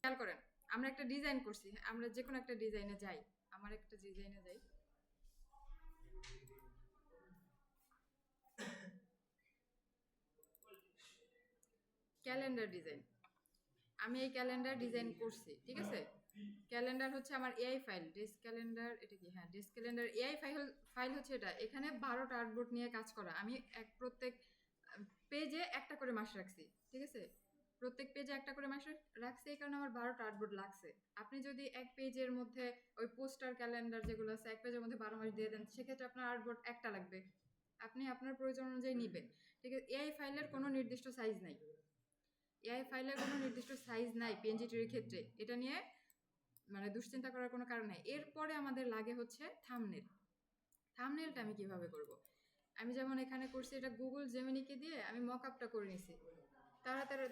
খেয়াল করেন, আমরা একটা ডিজাইন করছি, আমরা যে কোনো একটা ডিজাইনে যাই, আমার একটা ডিজাইনে যাই, ক্যালেন্ডার ডিজাইন। আমি এই ক্যালেন্ডার ডিজাইন করছি, ঠিক আছে। ক্যালেন্ডার হচ্ছে আমার এআই ফাইল, ডেস্ক ক্যালেন্ডার, এটা কি, হ্যাঁ ডেস্ক ক্যালেন্ডার এআই ফাইল হচ্ছে এটা। এখানে 12টা আর্টবোর্ড নিয়ে কাজ করা। আমি প্রত্যেক পেজে একটা করে মাস রাখছি, ঠিক আছে। প্রত্যেক পেজে একটা করে মাস রাখছি, এই কারণে আমার 12টা আর্টবোর্ড লাগছে। আপনি যদি এক পেজের মধ্যে ওই পোস্টার ক্যালেন্ডার যেগুলো আছে এক পেজের মধ্যে 12 মাস দিয়ে দেন, সেক্ষেত্রে আপনার আর্টবোর্ড একটা লাগবে। আপনি আপনার প্রয়োজন অনুযায়ী নেবেন, ঠিক আছে। এআই ফাইলের কোনো নির্দিষ্ট সাইজ নাই, এআই ফাইলের কোনো নির্দিষ্ট সাইজ নাই পিএনজি ট্রির ক্ষেত্রে। এটা নিয়ে মানে দুশ্চিন্তা করার কোনো কারণ নাই। এরপরে আমাদের লাগে হচ্ছে থাম্বনেল। থাম্বনেলটা আমি কিভাবে করব? আমি যেমন এখানে করছি, এটা গুগল জেমিনিকে দিয়ে আমি মক আপটা করে নিছি, তার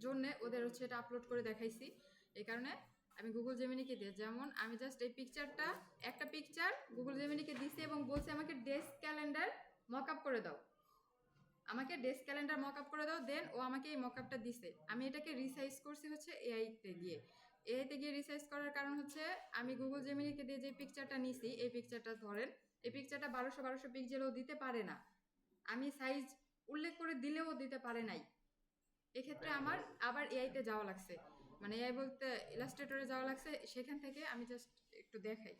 জন্যে ওদের হচ্ছে এটা আপলোড করে দেখাইছি। এই কারণে আমি গুগল জেমিনিকে দিয়ে, যেমন আমি জাস্ট এই পিকচারটা, একটা পিকচার গুগল জেমিনিকে দিছি এবং বলছে আমাকে ডেস্ক ক্যালেন্ডার মক আপ করে দাও, আমাকে ডেস্ক ক্যালেন্ডার মক আপ করে দাও। দেন ও আমাকে এই মক আপটা দিছে। আমি এটাকে রিসাইজ করছি হচ্ছে এআইতে গিয়ে। এআইতে গিয়ে রিসাইজ করার কারণ হচ্ছে আমি গুগল জেমিনিকে দিয়ে যে পিকচারটা নিছি, এই পিকচারটা ধরেন, এই পিকচারটা 1200 পিক্সেলও দিতে পারে না, আমি সাইজ উল্লেখ করে দিলেও দিতে পারে নাই। এক্ষেত্রে আমার আবার এআইতে যাওয়া লাগছে, মানে এআই বলতে ইলাস্ট্রেটরে যাওয়া লাগছে। সেখান থেকে আমি জাস্ট একটু দেখাই।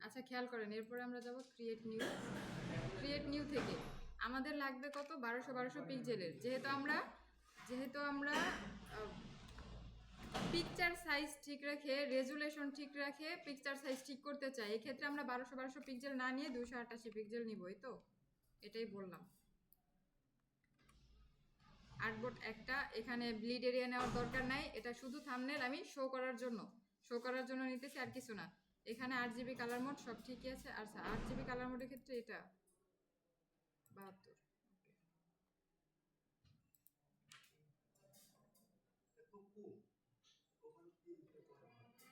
আচ্ছা খেয়াল করেন, এরপরে আমরা যাব ক্রিয়েট নিউ। ক্রিয়েট নিউ থেকে আমাদের লাগবে কত, 1200 পিক্সেলের। যেহেতু আমরা পিকচার সাইজ ঠিক রেখে, রেজুলেশন ঠিক রেখে পিকচার সাইজ ঠিক করতে চাই, এক্ষেত্রে আমরা 1200 পিক্সেল না নিয়ে 288 পিক্সেল নিবই। তো এটাই বললাম। আর্টবোর্ড একটা, এখানে ব্লিড এরিয়া নেওয়ার দরকার নাই, এটা শুধু থাম্বনেল আমি শো করার জন্য নিতেছি, আর কিছু না। এখানে 8 জিবি কালার মোড, সব ঠিকই আছে। আচ্ছা 8 জিবি কালার মোডের ক্ষেত্রে এটা 72।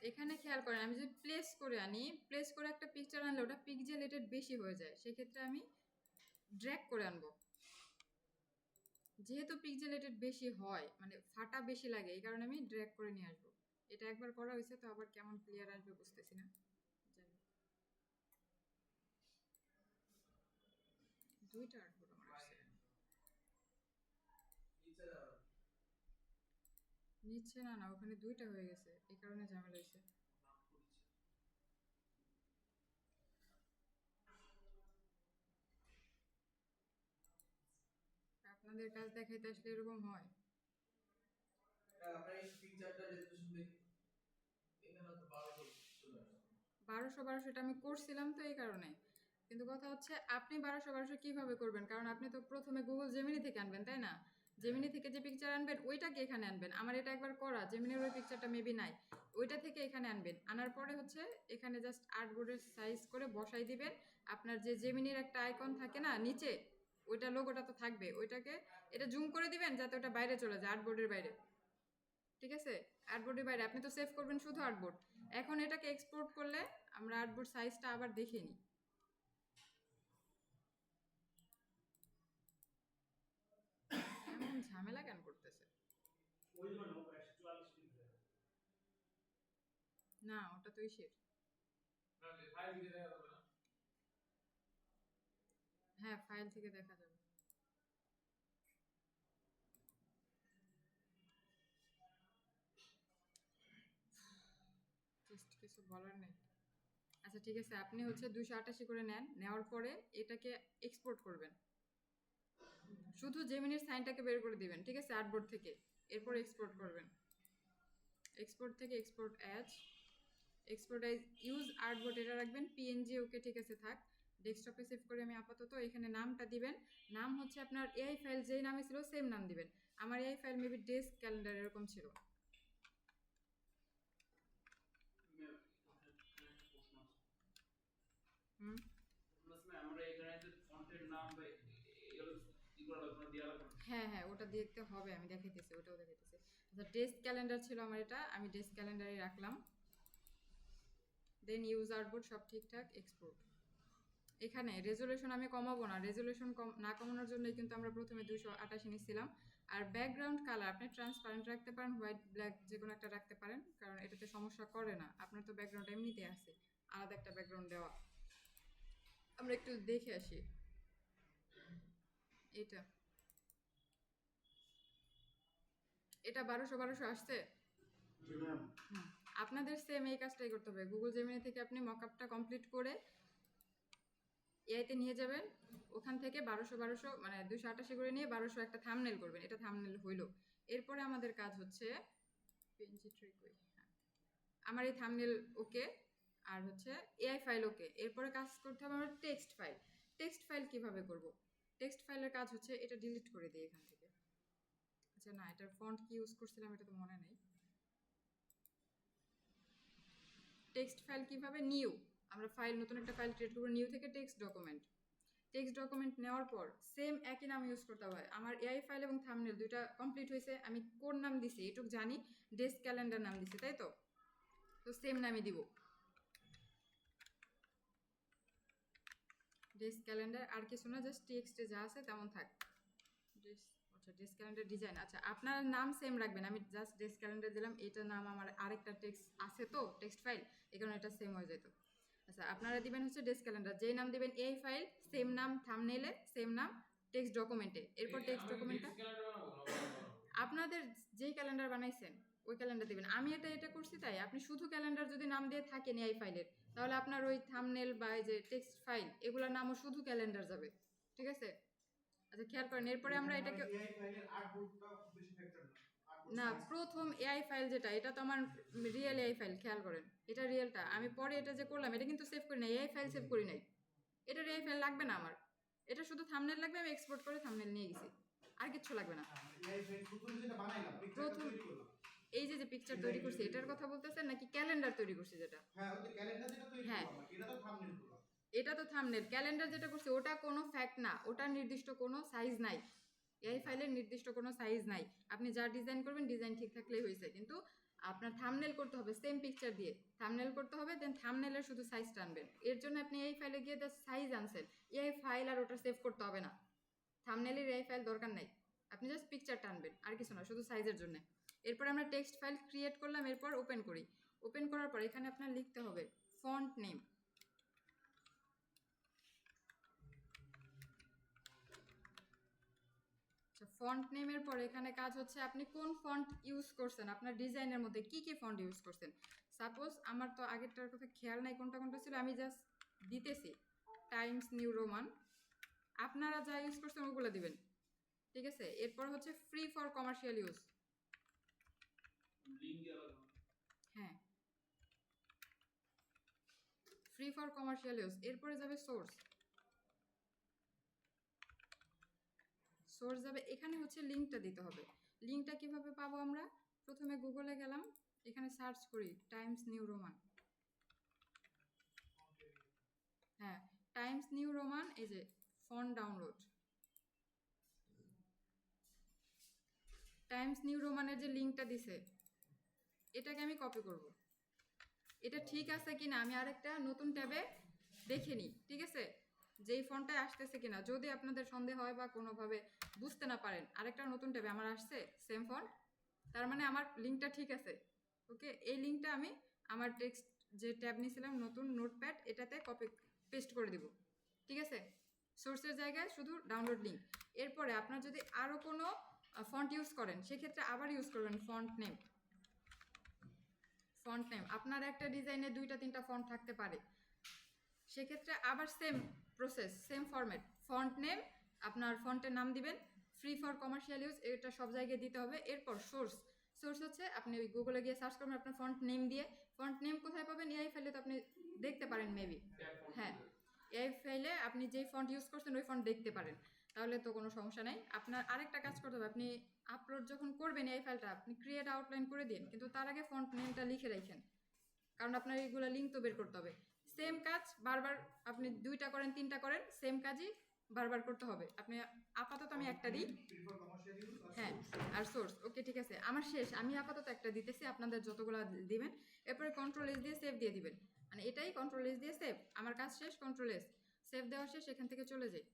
এখানে খেয়াল করেন, আমি যদি প্লেস করে আনি, প্লেস করে একটা পিকচার আনলে ওটা পিক্সেলেটেড বেশি হয়ে যায়, সেক্ষেত্রে আমি ড্র্যাগ করে আনবো। যেহেতু পিক্সেলেটেড বেশি হয়, মানে ফাটা বেশি লাগে, এই কারণে আমি ড্র্যাগ করে নিয়ে আসবো। এটা একবার করা হয়েছে, তো আবার কেমন ক্লিয়ার আসবে বুঝতেছি না। জানি দুইটা আর্টবোর্ড আমার আসছে, নিচ্ছে না, না ওখানে দুইটা হয়ে গেছে, এই কারণে ঝামেলা হয়েছে। আপনাদের কাজ দেখাইতে আসলে এরকম হয়। বারোশো এটা আমি করছিলাম তো এই কারণে। কিন্তু কথা হচ্ছে আপনি 1200 কিভাবে করবেন, কারণ আপনি তো প্রথমে গুগল জেমিনি থেকে আনবেন, তাই না? জেমিনি থেকে যে পিকচার আনবেন ওইটাকে এখানে আনবেন। আমার এটা একবার করা, জেমিনির ওই পিকচারটা মেবি নাই, ওইটা থেকে এখানে আনবেন। আনার পরে হচ্ছে এখানে জাস্ট আর্টবোর্ডের সাইজ করে বসাই দিবেন। আপনার যে জেমিনির একটা আইকন থাকে না নিচে, ওইটা লোগোটা তো থাকবে, ওইটাকে এটা জুম করে দিবেন যাতে ওটা বাইরে চলে যায়, আর্টবোর্ডের বাইরে, ঠিক আছে। আর্টবোর্ডের বাইরে আপনি তো সেভ করবেন শুধু আর্টবোর্ড। এখন এটাকে এক্সপোর্ট করলে আমরা আর্টবোর্ড সাইজটা আবার দেখে নিই। এমন ঝামেলা কেন করতেছে? না ওটা তো ইসের, হ্যাঁ ফাইল থেকে দেখা যাবে। জাস্ট কিছু বলার নেই। আচ্ছা ঠিক আছে, আপনি হচ্ছে 288 করে নেন, নেওয়ার পরে এটাকে এক্সপোর্ট করবেন, শুধু জেমিনির সাইনটাকে বের করে দিবেন, ঠিক আছে, আর্টবোর্ড থেকে। এরপর এক্সপোর্ট করবেন, এক্সপোর্ট থেকে export as, export as use artboard এটা রাখবেন, পিএনজি ওকে ঠিক আছে থাক। ডেস্কটপে সেভ করে আমি আপাতত এখানে নামটা দিবেন, নাম হচ্ছে আপনার এআই ফাইল যেই নামে ছিল সেম নাম দিবেন। আমার AI file maybe desk calendar এরকম ছিল। হুম, হ্যাঁ হ্যাঁ ওটা দেখতে হবে, আমি দেখাইতেছি, ওটাও দেখাইতেছি। আচ্ছা ডেস্ক ক্যালেন্ডার ছিল আমার এটা, আমি ডেস্ক ক্যালেন্ডারে রাখলাম। দেন ইউজ আর্টবোর্ড সব ঠিকঠাক, এক্সপোর্ট। এখানে রেজুলেশন আমি কমাবো না, রেজুলেশন না কমানোর জন্য কিন্তু আমরা প্রথমে 288 নিয়েছিলাম। আর ব্যাকগ্রাউন্ড কালার আপনি ট্রান্সপারেন্ট রাখতে পারেন, হোয়াইট ব্ল্যাক যে কোনো একটা রাখতে পারেন, কারণ এটাতে সমস্যা করে না। আপনার তো ব্যাকগ্রাউন্ড এমনিতে আছে, আলাদা একটা ব্যাকগ্রাউন্ড দেওয়া। আমরা একটু দেখে আসি। এটা এটা 1200 আসছে। আপনাদের সেম এই কাজটাই করতে হবে। গুগল জেমিনি থেকে আপনি মকআপটা কমপ্লিট করে এআইতে নিয়ে যাবেন, ওখান থেকে 1200 মানে 288 করে নিয়ে 1200 একটা থাম্বনেল করবেন। এটা থাম্বনেল হইলো। এরপরে আমাদের কাজ হচ্ছে আমার এই থাম্বনেল ওকে, আর হচ্ছে এআই ফাইল ওকে। এরপরে কাজ করতে হবে আমার টেক্সট ফাইল। টেক্সট ফাইল কিভাবে করব? টেক্সট ফাইলের কাজ হচ্ছে এটা ডিলিট করে দিই এখান থেকে। আচ্ছা না, এটার ফন্ট কি ইউজ করছিলাম এটা তো মনে নেই। টেক্সট ফাইল কিভাবে? নিউ, আমরা ফাইল নতুন একটা ফাইল ক্রিয়েট করব, নিউ থেকে টেক্সট ডকুমেন্ট। টেক্সট ডকুমেন্ট নেওয়ার পর সেম একই নাম ইউজ করতে হয়। আমার এআই ফাইল এবং থাম্বনেল দুইটা কমপ্লিট হয়েছে। আমি কোন নাম দিছি এটুক জানি, ডেস্ক ক্যালেন্ডার নাম দিছি, তাই তো? তো সেম নামই দিব, ডেস্ক ক্যালেন্ডার। আর কিছু না, জাস্ট টেক্সটে যা আছে তেমন থাক। আচ্ছা, ডেস্ক ক্যালেন্ডার ডিজাইন, আচ্ছা আপনার নাম সেম রাখবেন। আমি জাস্ট ডেস্ক ক্যালেন্ডার দিলাম, এটা নাম আমার আরেকটা টেক্সট আছে তো টেক্সট ফাইল, এই কারণে এটা সেম হয়ে যেত। আচ্ছা, আপনারা দিবেন হচ্ছে ডেস্ক ক্যালেন্ডার, যেই নাম দিবেন এই ফাইল সেম নাম থাম্বনেইলে, সেম নাম টেক্সট ডকুমেন্টে। এরপর টেক্সট ডকুমেন্টটা আপনাদের যেই ক্যালেন্ডার বানাইছেন ওই ক্যালেন্ডার দিবেন। আমি এটা করছি তাই। আপনি শুধু ক্যালেন্ডার যদি নাম দিয়ে থাকেন এই ফাইলের, তাহলে আপনার ওই থাম্বনেল বা এই যে টেক্সট ফাইল এগুলোর নামও শুধু ক্যালেন্ডার যাবে, ঠিক আছে? আচ্ছা খেয়াল করেন, এরপরে আমরা এটাকে না, প্রথম এআই ফাইল যেটা, এটা তো আমার রিয়েল এআই ফাইল, খেয়াল করেন এটা রিয়েলটা। আমি পরে এটা যে করলাম এটা কিন্তু সেভ করি নাই, এআই ফাইল সেভ করি নাই। এটা এআই ফাইল লাগবে না আমার, এটা শুধু থাম্বনেল লাগবে। আমি এক্সপোর্ট করে থাম্বনেল নিয়ে গেছি, আর কিচ্ছু লাগবে না। প্রথম এই যে পিকচার তৈরি করছি এটার কথা বলতেছেন নাকি ক্যালেন্ডার তৈরি করছি যেটা? হ্যাঁ, এটা তো থাম্বনেল। ক্যালেন্ডার যেটা করছি ওটা কোনো ফ্যাক্ট না, ওটা নির্দিষ্ট কোনো সাইজ নাই। এই ফাইলের নির্দিষ্ট কোনো সাইজ নাই। আপনি যা ডিজাইন করবেন ডিজাইন ঠিক থাকলেই হয়েছে, কিন্তু আপনার থাম্বনেল করতে হবে সেম পিকচার দিয়ে। থাম্বনেল করতে হবে, দেন থাম্বনেলের শুধু সাইজ টানবেন। এর জন্য আপনি এই ফাইলে গিয়ে জাস্ট সাইজ আনছেন, এই ফাইল আর ওটা সেভ করতে হবে না। থাম্বনেলের এই ফাইল দরকার নাই, আপনি জাস্ট পিকচার টানবেন, আর কিছু না, শুধু সাইজের জন্য। এরপর আমরা টেক্সট ফাইল ক্রিয়েট করলাম, এরপর ওপেন করি। ওপেন করার পর এখানে আপনার লিখতে হবে ফন্ট নেম। ফন্ট নেমের পর এখানে কাজ হচ্ছে আপনি কোন ফন্ট ইউজ করছেন, আপনার ডিজাইনের মধ্যে কি কি ফন্ট ইউজ করছেন। সাপোজ আমার তো আগেরটার কথা খেয়াল নাই কোনটা কোনটা ছিল, আমি জাস্ট দিতেছি টাইমস নিউ রোমান। আপনারা যা ইউজ করছেন ওগুলো দিবেন, ঠিক আছে? এরপর হচ্ছে ফ্রি ফর কমার্শিয়াল ইউজ। হ্যাঁ, ফ্রি ফর কমার্শিয়াল ইউজ। এরপরে যাবে সোর্স। সোর্স যাবে, এখানে হচ্ছে লিঙ্কটা দিতে হবে। লিঙ্কটা কিভাবে পাবো আমরা? প্রথমে গুগলে গেলাম, এখানে সার্চ করি টাইমস নিউ রোমান। হ্যাঁ, টাইমস নিউ রোমান, এই যে ফন্ট ডাউনলোড। টাইমস নিউ রোমানের যে লিঙ্কটা দিছে এটাকে আমি কপি করব। এটা ঠিক আছে কিনা আমি আরেকটা নতুন ট্যাবে দেখে নিই, ঠিক আছে? যেই ফন্টটা আসতেছে কিনা, যদি আপনাদের সন্দেহ হয় বা কোনোভাবে বুঝতে না পারেন, আরেকটা নতুন ট্যাবে আমার আসছে সেম ফন্ট, তার মানে আমার লিঙ্কটা ঠিক আছে। ওকে, এই লিঙ্কটা আমি আমার টেক্সট যে ট্যাব নিয়েছিলাম নতুন নোটপ্যাড, এটাতে কপি পেস্ট করে দিব, ঠিক আছে? সোর্সের জায়গায় শুধু ডাউনলোড লিঙ্ক। এরপরে আপনার যদি আরও কোনো ফন্ট ইউজ করেন সেক্ষেত্রে আবার ইউজ করবেন ফন্ট নেম। ফন্ট নেম আপনার একটা ডিজাইনে 2-3টা ফন্ট থাকতে পারে, সেক্ষেত্রে আবার same process, same format. Font name, আপনার ফন্টের নাম দিবেন, ফ্রি ফর কমার্শিয়াল ইউজ, এটা সব জায়গায় দিতে হবে। এরপর সোর্স। সোর্স হচ্ছে আপনি ওই গুগলে গিয়ে সার্চ করবেন আপনার ফন্ট নেম দিয়ে। ফন্ট নেম কোথায় পাবেন? এআই ফাইলে তো আপনি দেখতে পারেন মেবি। হ্যাঁ, এআই ফাইলে আপনি যেই ফন্ট ইউজ করছেন ওই ফন্ট দেখতে পারেন, তাহলে তো কোনো সমস্যা নাই। আপনার আরেকটা কাজ করতে হবে, আপনি আপলোড যখন করবেন এই ফাইলটা আপনি ক্রিয়েট আউটলাইন করে দিন, কিন্তু তার আগে ফন্ট নেমটা লিখে রাখেন, কারণ আপনার এইগুলো লিঙ্ক তো বের করতে হবে। সেম কাজ বারবার আপনি 2টা করেন 3টা করেন, সেম কাজই বারবার করতে হবে। আপনি আপাতত আমি একটা দিই। prefer commercial use or হ্যাঁ, source? আর সোর্স। ওকে, ঠিক আছে। আমার শেষ। আমি আপাতত একটা দিতেছি, আপনাদের যতগুলা দিবেন। এরপরে কন্ট্রোল এস দিয়ে সেভ দিয়ে দিবেন। মানে এটাই কন্ট্রোল এস দিয়ে সেভ। আমার কাজ শেষ, কন্ট্রোল এস। সেভ দেওয়া শেষ, এখান থেকে চলে যাই।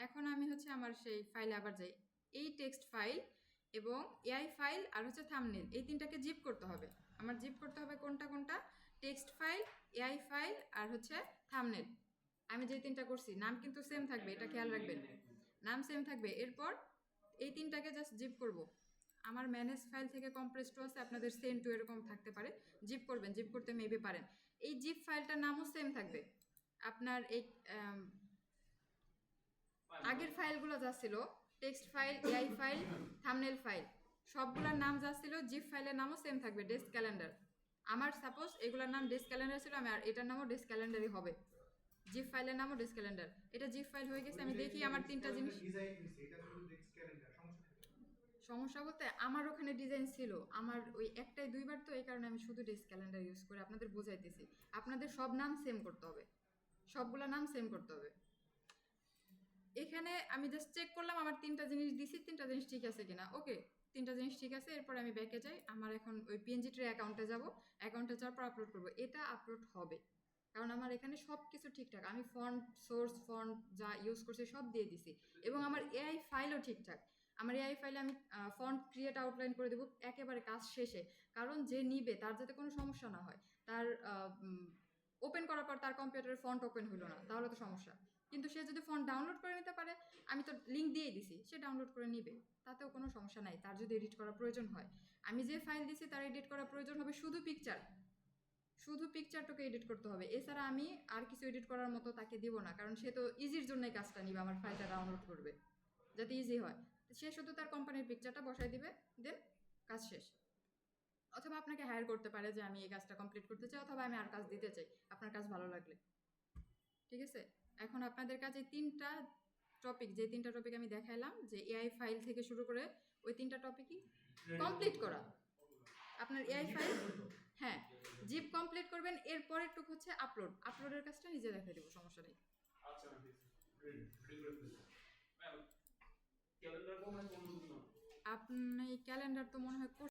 এখন আমি হচ্ছে আমার সেই ফাইলে আবার যাই। এই টেক্সট ফাইল এবং এআই ফাইল আর হচ্ছে থাম্বনেল, এই তিনটাকে জিপ করতে হবে। আমার জিপ করতে হবে কোনটা কোনটা? টেক্সট ফাইল, এআই ফাইল আর হচ্ছে থাম্বনেল। আমি যে তিনটা করছি, নাম কিন্তু সেম থাকবে, এটা খেয়াল রাখবেন। নাম সেম থাকবে। এরপর এই তিনটাকে জাস্ট জিপ করব। আমার ম্যানেজ ফাইল থেকে কম্প্রেস টু আছে, আপনাদের সেম টু এরকম থাকতে পারে। জিপ করবেন, জিপ করতে মেবি পারেন। এই জিপ ফাইলটার নামও সেম থাকবে। আপনার এই আগের ফাইলগুলো যা ছিল, text file, AI file, thumbnail file, সবগুলোর নাম যা ছিল, জিপ ফাইলের নামও সেম থাকবে, ডেস্ক ক্যালেন্ডার। আমার সাপোজ এগুলোর নাম ডেস্ক ক্যালেন্ডার ছিল, আমি আর এটার নামও ডেস্ক ক্যালেন্ডারই হবে। জিপ ফাইলের নামও ডেস্ক ক্যালেন্ডার। এটা জিপ ফাইল হয়ে গেছে। আমি দেখি আমার তিনটা জিনিস। ডিজাইন হইছে, এটা শুধু টেক্সট ক্যালেন্ডার, সমস্যা থাকে। সমস্যা বলতে আমার ওখানে ডিজাইন ছিল, আমার ওই একটাই দুইবার, তো এই কারণে আমি শুধু ডেস্ক ক্যালেন্ডার ইউজ করে আপনাদের বোঝাইতেছি। আপনাদের সব নাম সেম করতে হবে, সবগুলা নাম সেম করতে হবে। এখানে আমি জাস্ট চেক করলাম আমার তিনটা জিনিস দিছি, তিনটা জিনিস ঠিক আছে কিনা। ওকে, তিনটা জিনিস ঠিক আছে। এরপর আমি ব্যাকে যাই। আমার এখন ওই পিএনজি ট্রে অ্যাকাউন্টে যাব। অ্যাকাউন্টে যাওয়ার পর আপলোড করবো। এটা আপলোড হবে, কারণ আমার এখানে সব কিছু ঠিকঠাক। আমি ফন্ট, সোর্স ফন্ট যা ইউজ করছি সব দিয়ে দিছি, এবং আমার এআই ফাইলও ঠিকঠাক। আমার এআই ফাইলে আমি ফন্ট ক্রিয়েট আউটলাইন করে দেবো একেবারে কাজ শেষে, কারণ যে নিবে তার যাতে কোনো সমস্যা না হয়। তার ওপেন করার পর তার কম্পিউটারের ফন্ট ওপেন হলো না, তাহলে তো সমস্যা। কিন্তু সে যদি ফন্ট ডাউনলোড করে নিতে পারে, আমি তো লিঙ্ক দিয়ে দিছি, সে ডাউনলোড করে নিবে, তাতেও কোনো সমস্যা নাই। তার যদি এডিট করার প্রয়োজন হয়, আমি যে ফাইল দিছি তার এডিট করার প্রয়োজন হবে শুধু পিকচার, শুধু পিকচারটাকে এডিট করতে হবে। এছাড়া আমি আর কিছু এডিট করার মতো তাকে দিব না, কারণ সে তো ইজির জন্যই কাজটা নিবে, আমার ফাইলটা ডাউনলোড করবে যাতে ইজি হয়। সে শুধু তার কোম্পানির পিকচারটা বসাই দিবে, দেন কাজ শেষ। অথবা আপনাকে হায়ার করতে পারে যে আমি এই কাজটা কমপ্লিট করতে চাই, অথবা আমি আর কাজ দিতে চাই আপনার কাজ ভালো লাগলে। ঠিক আছে, এখন আপনাদের কাছে তিনটা টপিক, যে তিনটা টপিক আমি দেখাইলাম, যে এআই ফাইল থেকে শুরু করে ওই তিনটা টপিকই কমপ্লিট করা। আপনার এআই ফাইল, হ্যাঁ, জিপ কমপ্লিট করবেন। এর পরের টুক হচ্ছে আপলোড। আপলোডের কাজটা নিজে দেখাই দেবো, সমস্যা নেই। আচ্ছা ক্যালেন্ডার কোন আপনি ক্যালেন্ডার তো মনে হয়